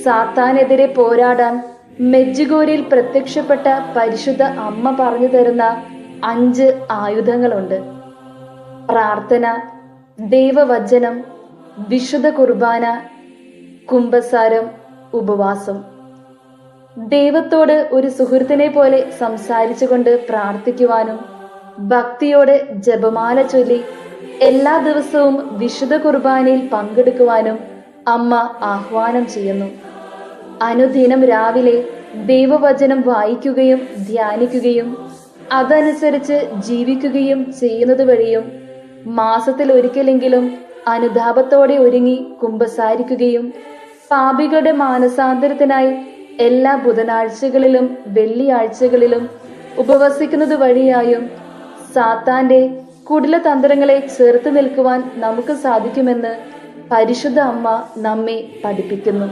സാത്താനെതിരെ പോരാടാൻ മെജ്ജുഗോരിൽ പ്രത്യക്ഷപ്പെട്ട പരിശുദ്ധ അമ്മ പറഞ്ഞു തരുന്ന 5 ആയുധങ്ങളുണ്ട്. പ്രാർത്ഥന, ദൈവവചനം, വിശുദ്ധ കുർബാന, കുമ്പസാരം, ഉപവാസം. ദൈവത്തോട് ഒരു സുഹൃത്തിനെ പോലെ സംസാരിച്ചുകൊണ്ട് പ്രാർത്ഥിക്കുവാനും ഭക്തിയോടെ ജപമാല ചൊല്ലി എല്ലാ ദിവസവും വിശുദ്ധ കുർബാനയിൽ പങ്കെടുക്കുവാനും അമ്മ ആഹ്വാനം ചെയ്യുന്നു. അനുദിനം രാവിലെ ദൈവവചനം വായിക്കുകയും ധ്യാനിക്കുകയും അതനുസരിച്ച് ജീവിക്കുകയും ചെയ്യുന്നത് വഴിയും മാസത്തിൽ ഒരിക്കലെങ്കിലും അനുതാപത്തോടെ ഒരുങ്ങി കുമ്പസാരിക്കുകയും പാപികളുടെ മാനസാന്തരത്തിനായി എല്ലാ ബുധനാഴ്ചകളിലും വെള്ളിയാഴ്ചകളിലും ഉപവസിക്കുന്നത് വഴിയായും സാത്താന്റെ കുടിലതന്ത്രങ്ങളെ ചെറുത്തു നിൽക്കുവാൻ നമുക്ക് സാധിക്കുമെന്ന് പരിശുദ്ധ അമ്മ നമ്മെ പഠിപ്പിക്കുന്നു.